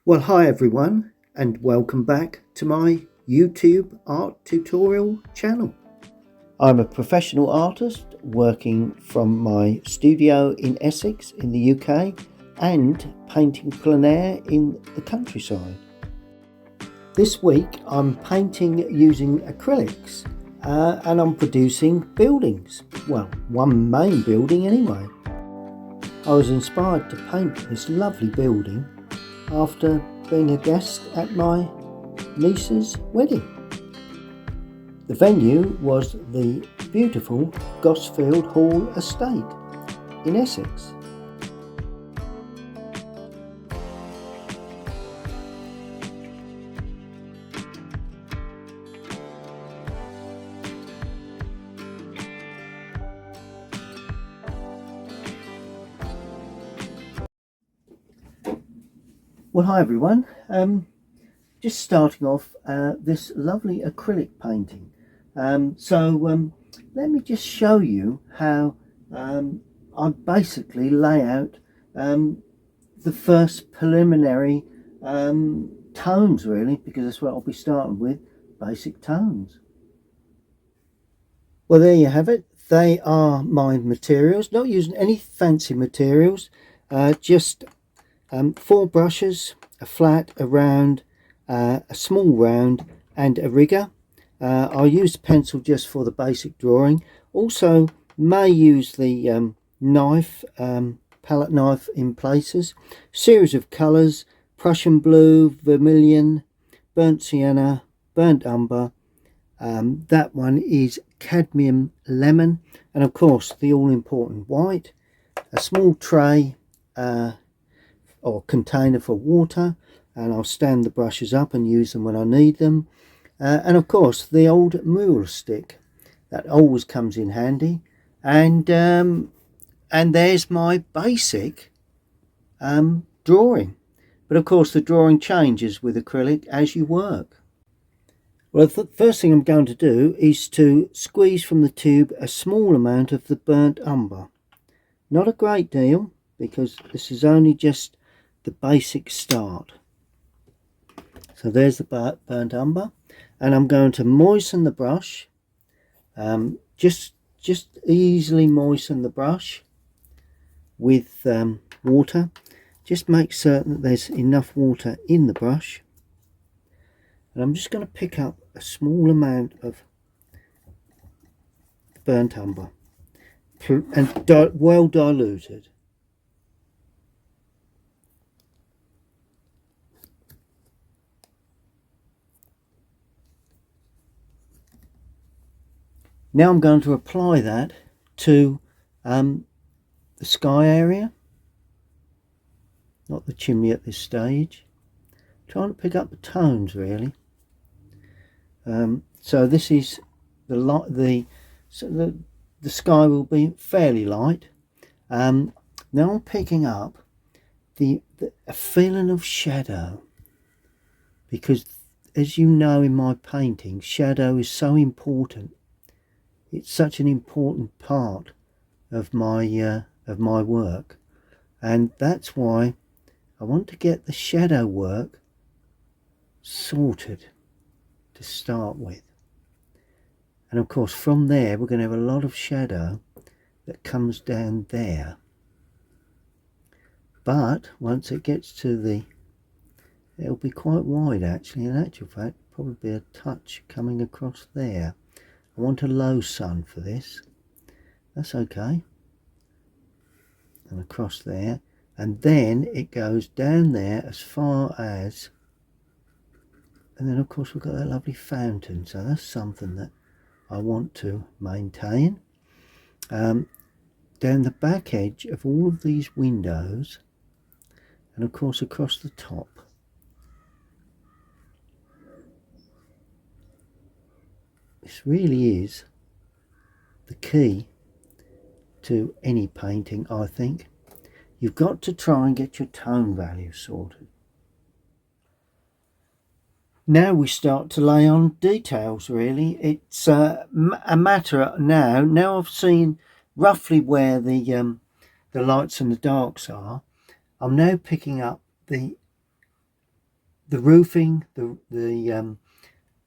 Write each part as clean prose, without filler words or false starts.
Well, hi everyone, and welcome back to my YouTube art tutorial channel. I'm a professional artist working from my studio in Essex in the UK and painting plein air in the countryside. This week I'm painting using acrylics and I'm producing buildings. Well, one main building anyway. I was inspired to paint this lovely building after being a guest at my niece's wedding. The venue was the beautiful Gosfield Hall estate in Essex. Well, hi everyone. Just starting off this lovely acrylic painting. Let me just show you how I basically lay out the first preliminary tones, really, because that's what I'll be starting with, basic tones. Well, there you have it. They are my materials, not using any fancy materials, just 4 brushes, a flat, a round, a small round and a rigger. I'll use pencil just for the basic drawing. Also may use the knife, palette knife in places. Series of colours: Prussian blue, vermilion, burnt sienna, burnt umber. That one is cadmium lemon, and of course the all-important white. A small tray or container for water, and I'll stand the brushes up and use them when I need them. And of course the old mural stick, that always comes in handy. And there's my basic drawing. But of course the drawing changes with acrylic as you work. Well, the first thing I'm going to do is to squeeze from the tube a small amount of the burnt umber. Not a great deal, because this is only just the basic start. So there's the burnt umber, and I'm going to moisten the brush. Just easily moisten the brush with water. Just make certain that there's enough water in the brush, and I'm just going to pick up a small amount of burnt umber and well diluted. Now I'm going to apply that to the sky area, not the chimney at this stage. Trying to pick up the tones, really. So this is the sky will be fairly light. Now I'm picking up a feeling of shadow, because as you know, in my painting, shadow is so important. It's such an important part of my work, and that's why I want to get the shadow work sorted to start with. And of course from there we're going to have a lot of shadow that comes down there, but once it gets to it'll be quite wide actually. In actual fact, probably be a touch coming across there. I want a low sun for this. That's okay. And across there, and then it goes down there as far as, and then of course we've got that lovely fountain, so that's something that I want to maintain. Down the back edge of all of these windows, and of course across the top. This really is the key to any painting, I think. You've got to try and get your tone value sorted. Now we start to lay on details, really. It's a matter now I've seen roughly where the lights and the darks are. I'm now picking up the the roofing, the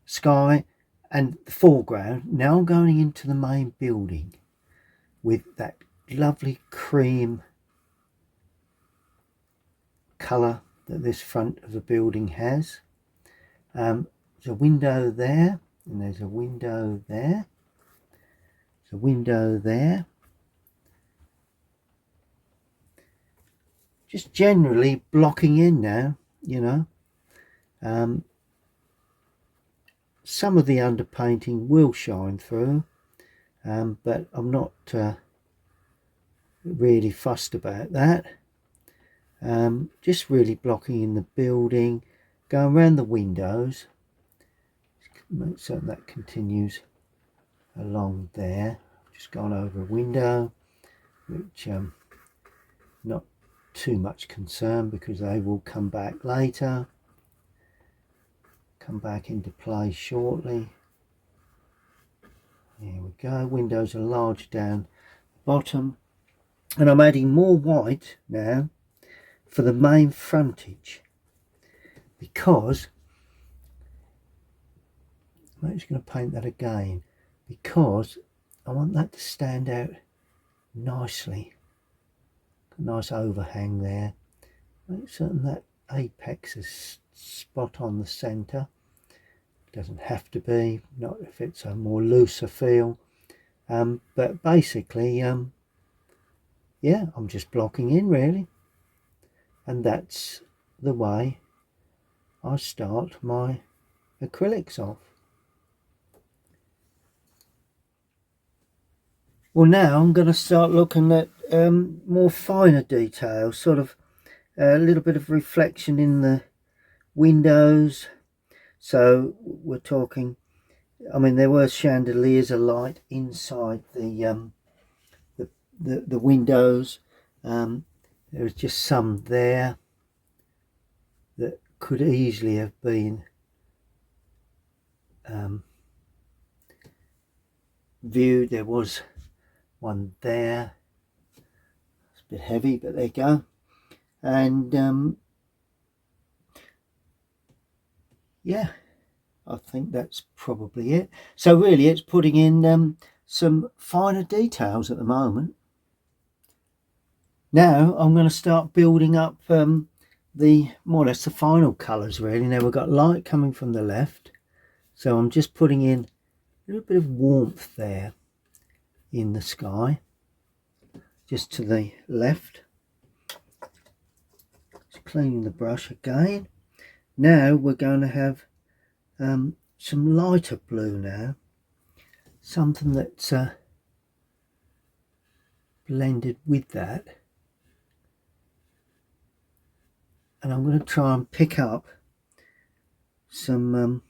sky and the foreground. Now I'm going into the main building with that lovely cream colour that this front of the building has. There's a window there, and there's a window there. There's a window there. Just generally blocking in now, you know. Some of the underpainting will shine through, but I'm not really fussed about that. Just really blocking in the building, going around the windows, make certain that continues along there. Just gone over a window, which not too much concern because they will come back later, come back into play shortly. There we go. Windows are large down the bottom, and I'm adding more white now for the main frontage, because I'm just going to paint that again, because I want that to stand out nicely. A nice overhang there. Make certain that apex is spot on the centre. Doesn't have to be, not if it's a more looser feel. But basically, yeah, I'm just blocking in really. And that's the way I start my acrylics off. Well, now I'm going to start looking at more finer details, sort of a little bit of reflection in the windows. So we're talking, I mean, there were chandeliers of light inside the windows. There was just some there that could easily have been viewed. There was one there. It's a bit heavy, but there you go. And yeah, I think that's probably it. So really it's putting in some finer details at the moment. Now I'm going to start building up the more or less the final colours really. Now we've got light coming from the left, so I'm just putting in a little bit of warmth there in the sky, just to the left. Just cleaning the brush again. Now we're going to have some lighter blue now, something that's blended with that, and I'm going to try and pick up some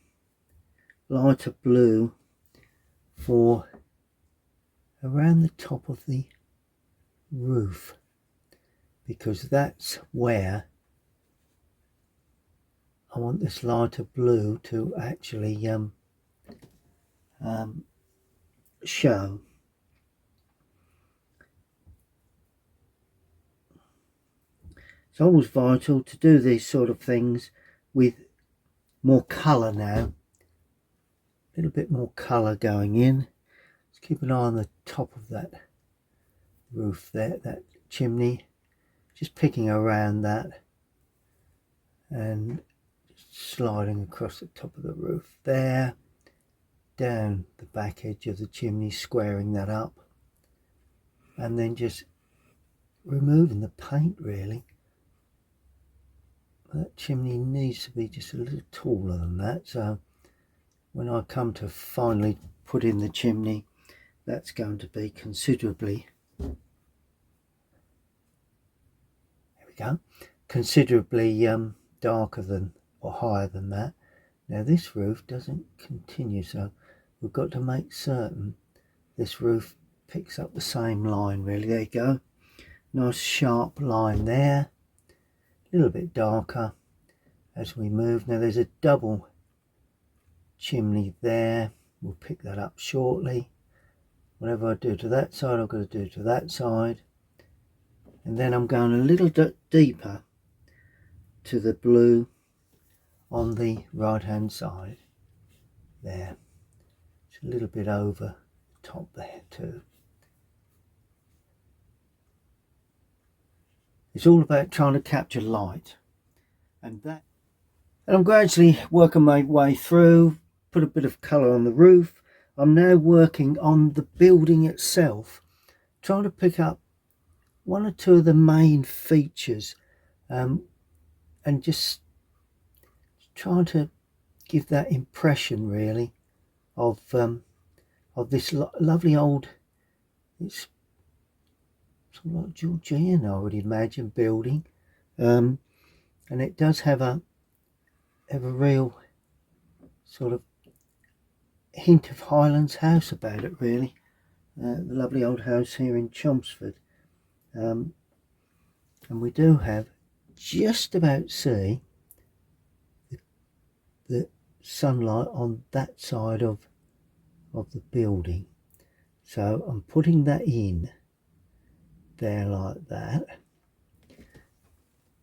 lighter blue for around the top of the roof, because that's where I want this lighter blue to actually show. It's always vital to do these sort of things with more colour now. A little bit more colour going in. Let's keep an eye on the top of that roof there, that chimney. Just picking around that and sliding across the top of the roof there, down the back edge of the chimney, squaring that up, and then just removing the paint really. That chimney needs to be just a little taller than that, so when I come to finally put in the chimney, that's going to be considerably, there we go, considerably darker than or higher than that. Now this roof doesn't continue, so we've got to make certain this roof picks up the same line really. There you go, nice sharp line there, a little bit darker as we move. Now there's a double chimney there, we'll pick that up shortly. Whatever I do to that side, I've got to do to that side. And then I'm going a little bit deeper to the blue on the right hand side there. It's a little bit over the top there too. It's all about trying to capture light, and I'm gradually working my way through, put a bit of colour on the roof. I'm now working on the building itself, trying to pick up one or two of the main features, and just trying to give that impression really of this lovely old, it's sort of like Georgian, I would imagine, building, and it does have a real sort of hint of Highlands house about it really. The lovely old house here in Chelmsford, and we do have just about see the sunlight on that side of the building, so I'm putting that in there like that,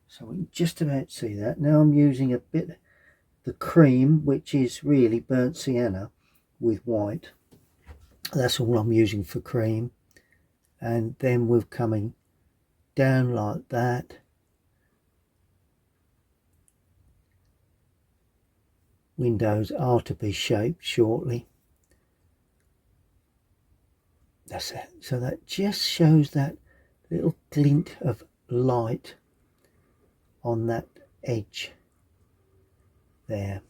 so we can just about see that. Now I'm using a bit the cream, which is really burnt sienna with white. That's all I'm using for cream, and then we're coming down like that. Windows are to be shaped shortly. That's it. So that just shows that little glint of light on that edge there,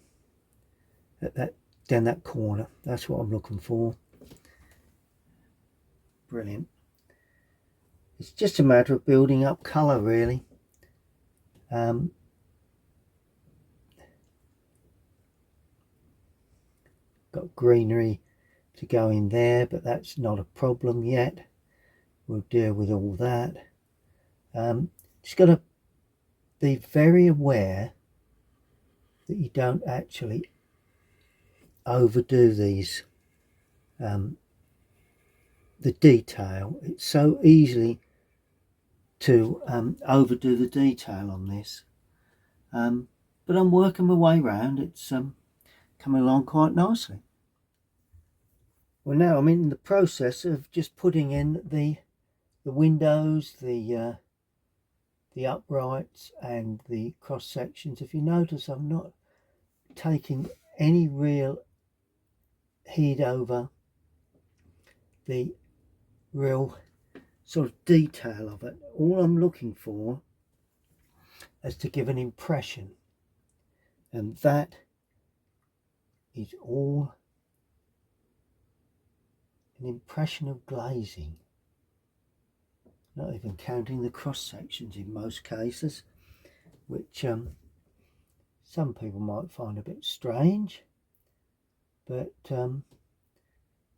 at that, down that corner. That's what I'm looking for. Brilliant. It's just a matter of building up colour really. Got greenery to go in there, but that's not a problem yet. We'll deal with all that. Just got to be very aware that you don't actually overdo these, the detail. It's so easily to overdo the detail on this, but I'm working my way around. It's coming along quite nicely. Well, now I'm in the process of just putting in the windows, the uprights and the cross sections. If you notice, I'm not taking any real heed over the real sort of detail of it. All I'm looking for is to give an impression, and that is all an impression of glazing, not even counting the cross sections in most cases, which some people might find a bit strange, but for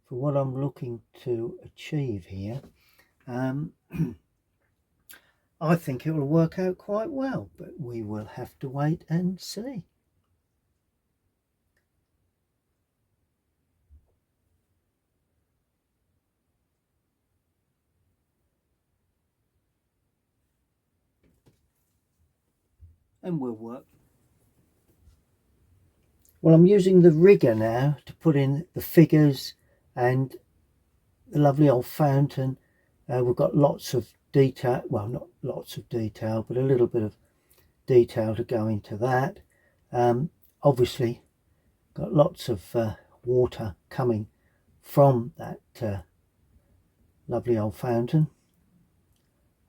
what I'm looking to achieve here, I think it will work out quite well, but we will have to wait and see. And we'll work. Well, I'm using the rigger now to put in the figures and the lovely old fountain. We've got lots of detail, well, not lots of detail, but a little bit of detail to go into that. Obviously got lots of water coming from that lovely old fountain,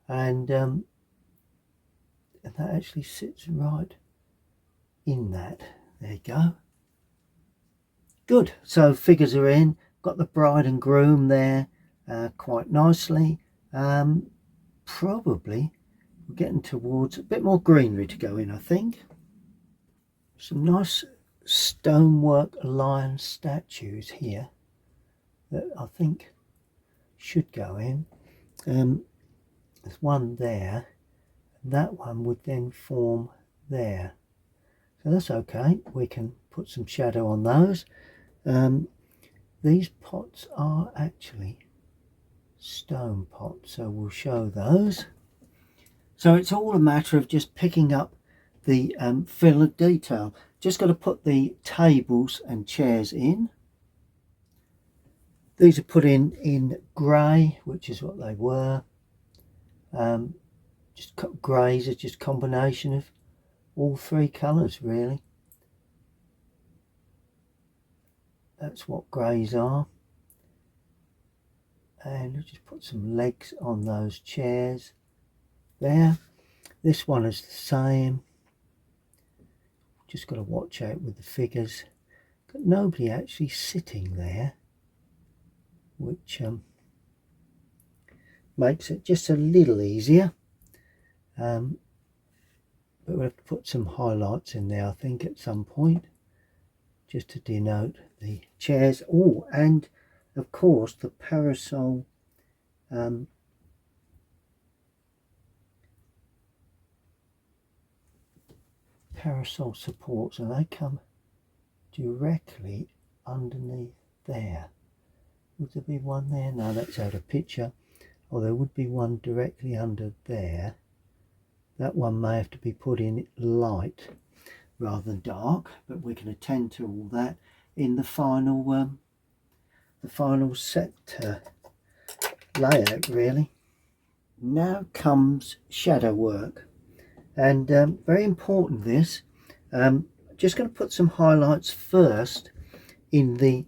and that actually sits right in that. There you go. Good. So figures are in. Got the bride and groom there quite nicely. Probably we're getting towards a bit more greenery to go in, I think. Some nice stonework lion statues here that I think should go in. There's one there, and that one would then form there. So that's okay. We can put some shadow on those. These pots are actually stone pots, so we'll show those. So it's all a matter of just picking up the fill of detail. Just got to put the tables and chairs in. These are put in grey, which is what they were. Just greys are just combination of all three colours really. That's what greys are. And I'll just put some legs on those chairs there. This one is the same. Just got to watch out with the figures. Got nobody actually sitting there, which makes it just a little easier. But we'll have to put some highlights in there, I think, at some point, just to denote the chairs. Oh, and of course the parasol parasol supports, and they come directly underneath there. Would there be one there? No, that's out of picture. Or there would be one directly under there. That one may have to be put in light rather than dark, but we can attend to all that in the final set layout really. Now comes shadow work, and very important this. Just going to put some highlights first in the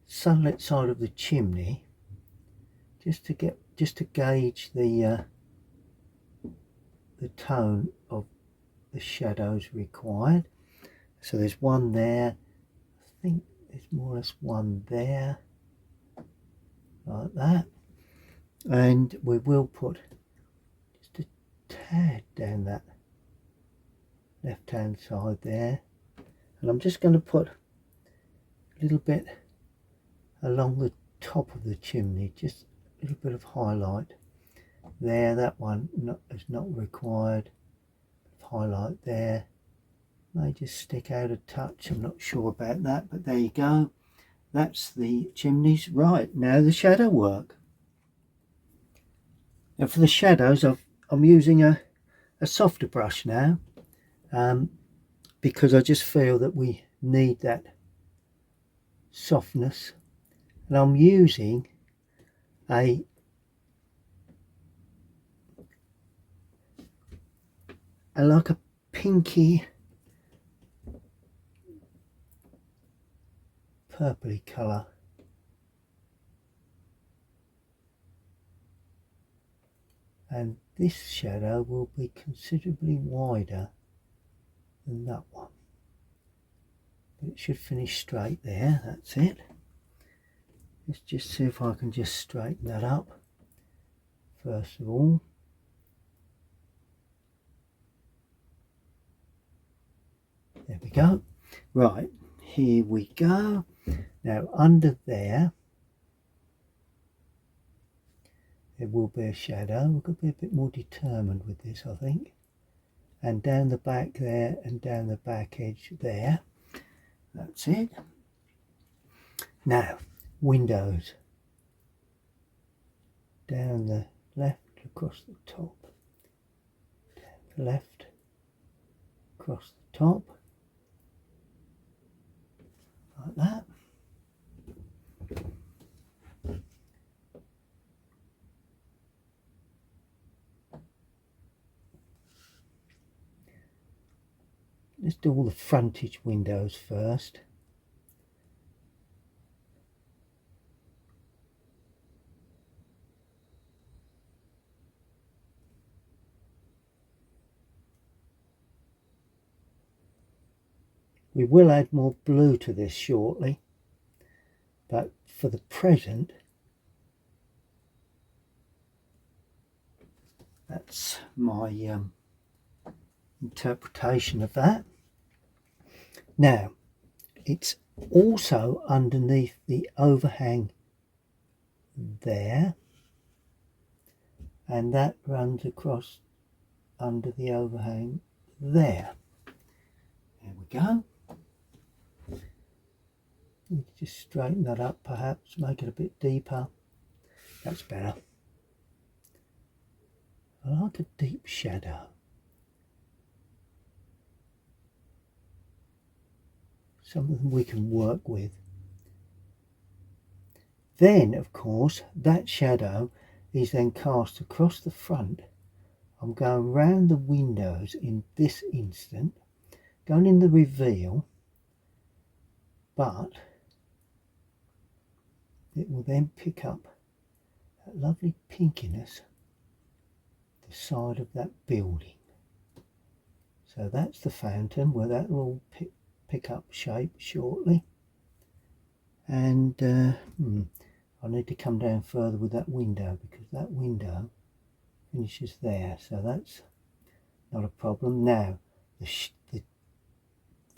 sunlit side of the chimney, just to gauge the tone of the shadows required. So there's one there. I think there's more or less one there, like that. And we will put just a tad down that left hand side there, and I'm just going to put a little bit along the top of the chimney, just a little bit of highlight there. That one is not required. Highlight there, may just stick out a touch, I'm not sure about that, but there you go. That's the chimneys. Right, now the shadow work. Now for the shadows, I'm using a softer brush now, because I just feel that we need that softness, and I'm using a like a pinky purpley colour, and this shadow will be considerably wider than that one, but it should finish straight there. That's it. Let's just see if I can just straighten that up first of all. There we go. Right, here we go. Now under there will be a shadow. We've got to be a bit more determined with this, I think. And down the back there, and down the back edge there. That's it. Now, windows. Down the left, across the top. Down the left, across the top. Like that. Let's do all the frontage windows first. We will add more blue to this shortly, but for the present, that's my interpretation of that. Now, it's also underneath the overhang there, and that runs across under the overhang there. There we go. Just straighten that up, perhaps make it a bit deeper. That's better. I like a deep shadow. something we can work with. Then, of course, that shadow is then cast across the front. I'm going round the windows in this instant, going in the reveal, but it will then pick up that lovely pinkiness, the side of that building. So that's the fountain, where that will all pick up shape shortly. And I need to come down further with that window, because that window finishes there, so that's not a problem. Now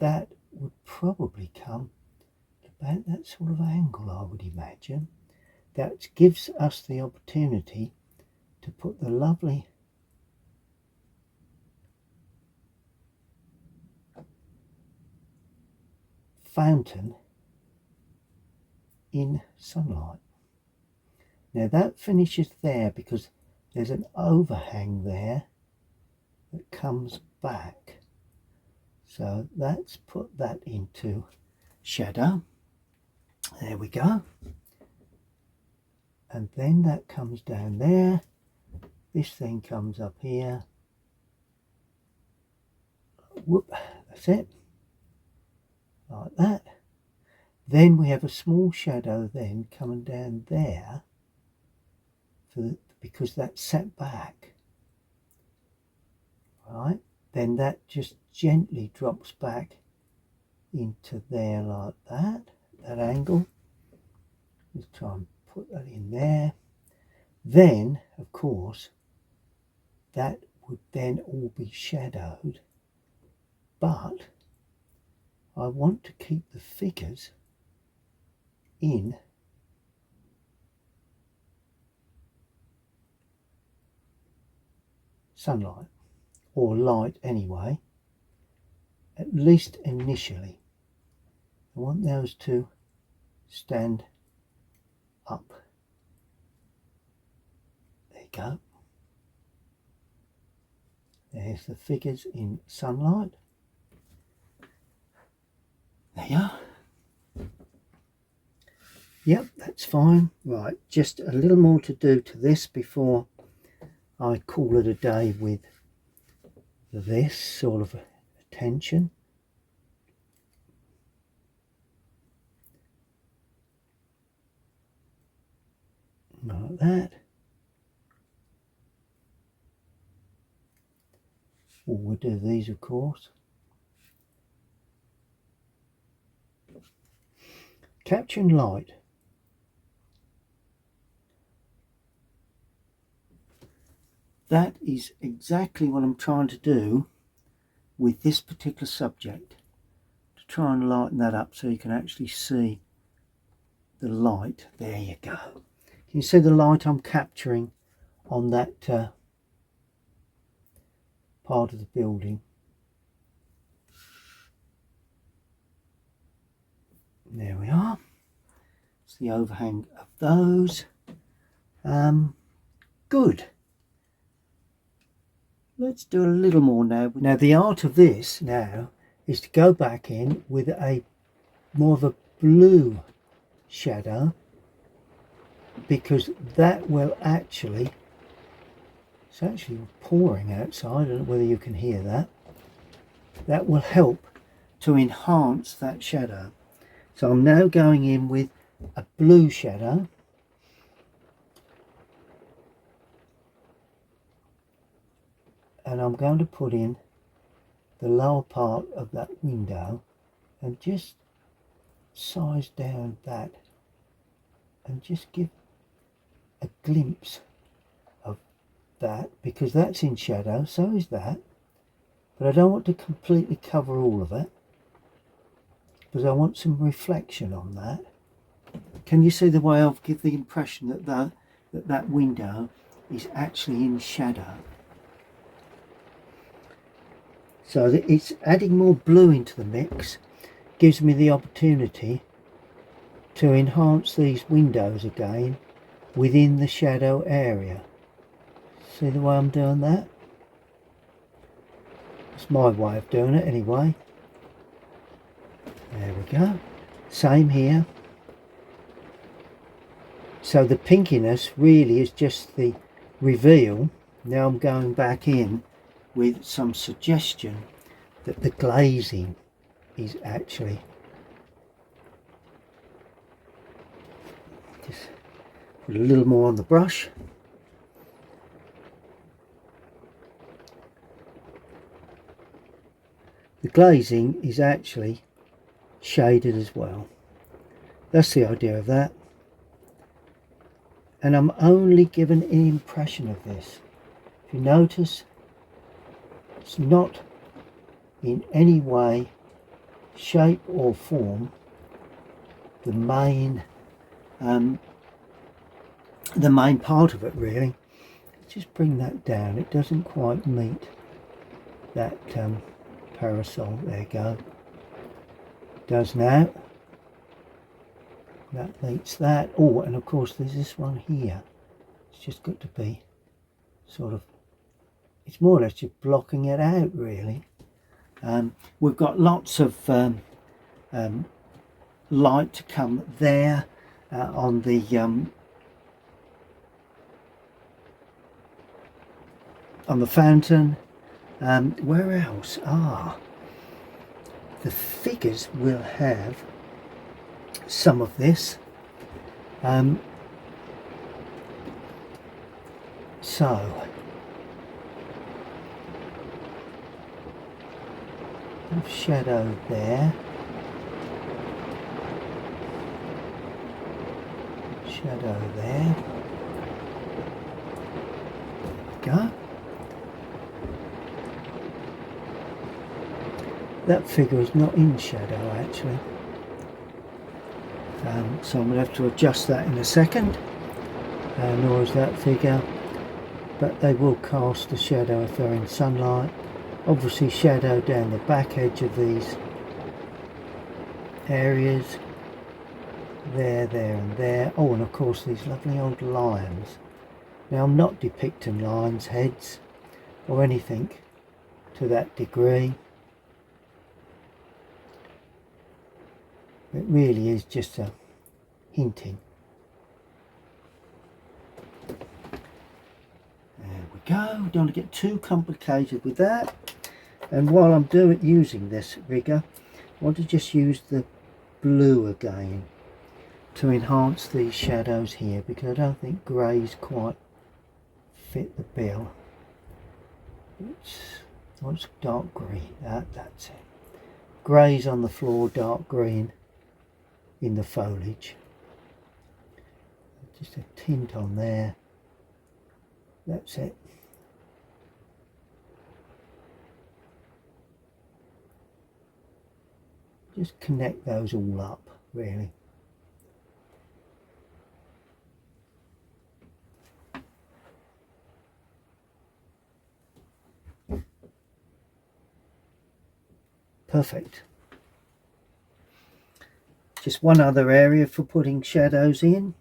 that would probably come about that sort of angle, I would imagine. That gives us the opportunity to put the lovely fountain in sunlight. Now that finishes there because there's an overhang there that comes back. So let's put that into shadow. There we go. And then that comes down there. This thing comes up here. Whoop, that's it. Like that. Then we have a small shadow then coming down there because that's set back. Right. Then that just gently drops back into there like that. That angle. Let's try and put that in there. Then, of course, that would then all be shadowed, but I want to keep the figures in sunlight, or light anyway, at least initially. I want those to stand up. There you go. There's the figures in sunlight. There you are. Yep, that's fine. Right, just a little more to do to this before I call it a day with this sort of attention. Like that. We'll do these, of course. Capturing light. That is exactly what I'm trying to do with this particular subject, to try and lighten that up so you can actually see the light. There you go. Can you see the light I'm capturing on that part of the building? There we are. It's the overhang of those. Good. Let's do a little more now. Now the art of this now is to go back in with a more of a blue shadow, because that will actually, it's actually pouring outside, I don't know whether you can hear that. That will help to enhance that shadow. So I'm now going in with a blue shadow. And I'm going to put in the lower part of that window and just size down that and just give a glimpse of that, because that's in shadow, so is that. But I don't want to completely cover all of it, because I want some reflection on that. Can you see the way I've given the impression that that window is actually in shadow? So it's adding more blue into the mix, gives me the opportunity to enhance these windows again within the shadow area. See the way I'm doing that? It's my way of doing it anyway. There we go. Same here. So the pinkiness really is just the reveal. Now I'm going back in with some suggestion that the glazing is actually just put a little more on the brush. The glazing is actually shaded as well. That's the idea of that. And I'm only given an impression of this. If you notice, it's not in any way, shape or form the main part of it really. Let's just bring that down. It doesn't quite meet that parasol. There you go. Does now. That meets that. Oh, and of course there's this one here. It's just got to be sort of, it's more or less just blocking it out really. We've got lots of light to come there on the fountain. Where else? The figures will have some of this. So shadow there, shadow there. Go. That figure is not in shadow actually. So I'm going to have to adjust that in a second, nor is that figure, but they will cast a shadow if they're in sunlight. Obviously shadow down the back edge of these areas, there, there and there. Oh, and of course these lovely old lions. Now I'm not depicting lions' heads or anything to that degree. It really is just a hinting. There we go. Don't want to get too complicated with that. And while I'm using this rigger, I want to just use the blue again to enhance these shadows here, because I don't think greys quite fit the bill. It's dark green. That's it. Greys on the floor, dark green in the foliage. Just a tint on there. That's it. Just connect those all up really. Perfect. Just one other area for putting shadows in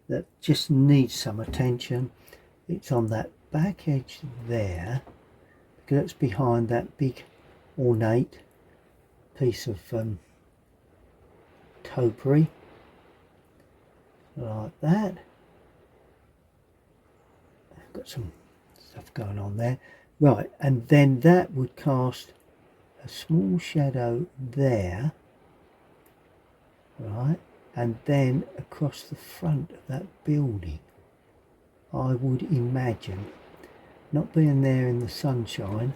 that just needs some attention. It's on that back edge there, because it's behind that big ornate piece of topiary, like that. I've got some stuff going on there. Right, and then that would cast a small shadow there, right, and then across the front of that building. I would imagine, not being there in the sunshine,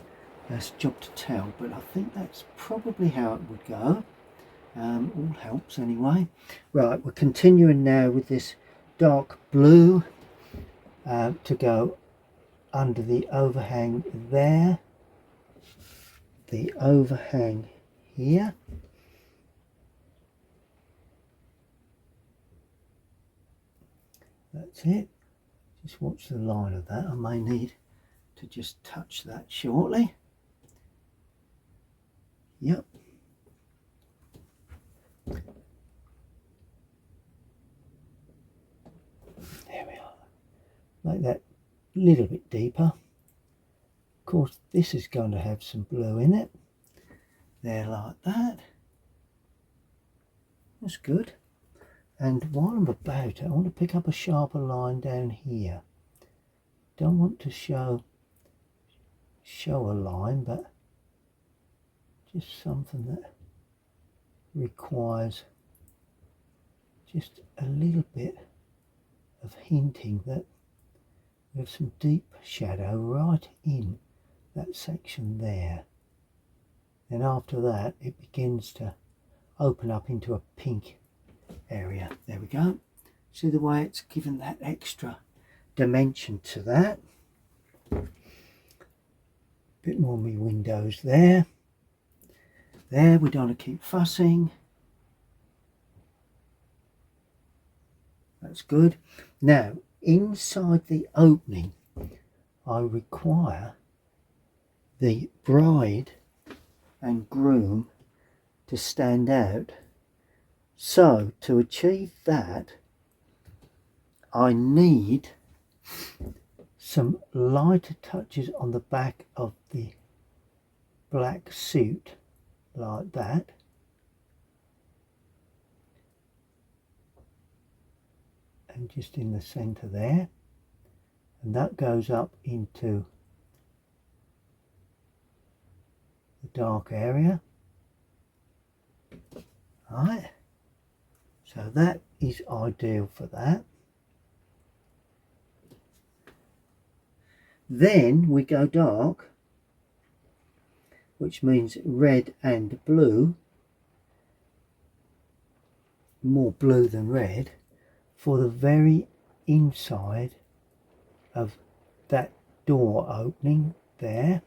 that's a job to tell, but I think that's probably how it would go. All helps anyway. Right, we're continuing now with this dark blue to go under the overhang there, the overhang here, that's it. Just watch the line of that. I may need to just touch that shortly. Yep. There we are. Make that a little bit deeper. Of course, this is going to have some blue in it. There, like that. That's good. And while I'm about it, I want to pick up a sharper line down here. Don't want to show a line, but just something that requires just a little bit of hinting that we have some deep shadow right in that section there. And after that it begins to open up into a pink area. There we go. See the way it's given that extra dimension to that. Bit more of my windows there. There, we don't want to keep fussing. That's good. Now, inside the opening, I require the bride and groom to stand out. So, to achieve that, I need some lighter touches on the back of the black suit, like that. And just in the center there, and that goes up into the dark area. Right, so that is ideal for that. Then we go dark, which means red and blue, more blue than red, for the very inside of that door opening there,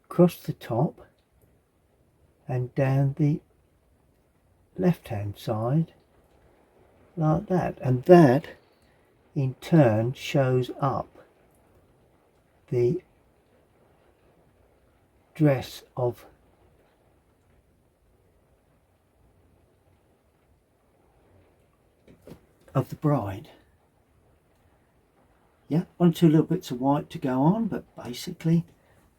across the top and down the left hand side like that. And that in turn shows up the dress of the bride. Yeah, 1 or 2 little bits of white to go on, but basically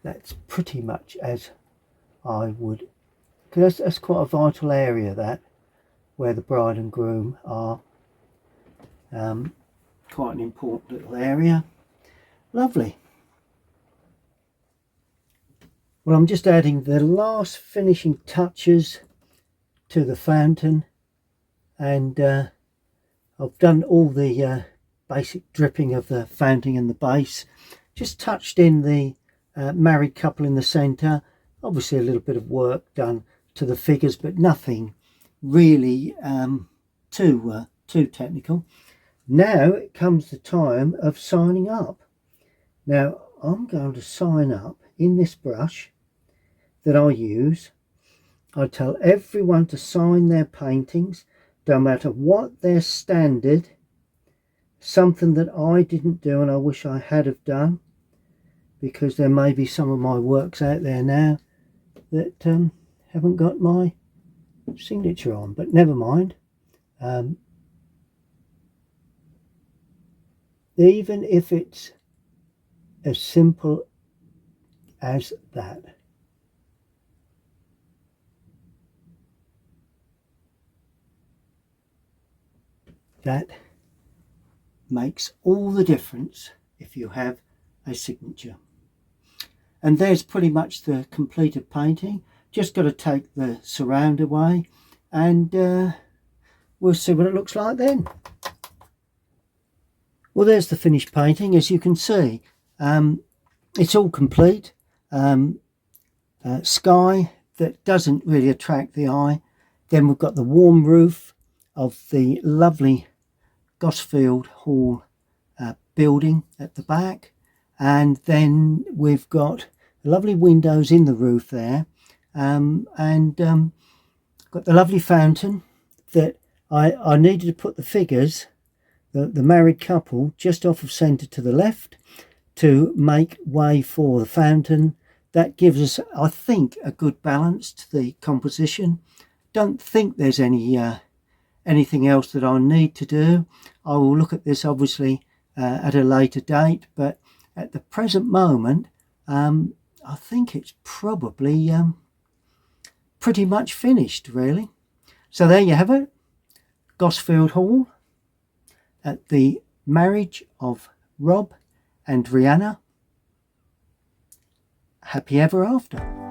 that's pretty much as I would, because that's quite a vital area, that where the bride and groom are. Quite an important little area. Lovely. Well, I'm just adding the last finishing touches to the fountain, and I've done all the basic dripping of the fountain and the base. Just touched in the married couple in the centre. Obviously a little bit of work done to the figures, but nothing really too technical. Now it comes the time of signing up. Now I'm going to sign up in this brush that I use. I tell everyone to sign their paintings, no matter what their standard. Something that I didn't do and I wish I had have done, because there may be some of my works out there now that haven't got my signature on, but never mind. Even if it's as simple as that. That makes all the difference if you have a signature. And there's pretty much the completed painting. Just got to take the surround away, and we'll see what it looks like then. Well, there's the finished painting. As you can see, it's all complete. Sky that doesn't really attract the eye. Then we've got the warm roof of the lovely Gosfield Hall building at the back, and then we've got lovely windows in the roof there, and got the lovely fountain that I needed to put the figures, the married couple, just off of centre to the left to make way for the fountain. That gives us, I think, a good balance to the composition. Don't think there's anything else that I need to do. I will look at this obviously at a later date, but at the present moment I think it's probably pretty much finished, really. So there you have it, Gosfield Hall at the marriage of Rob and Rihanna. Happy ever after.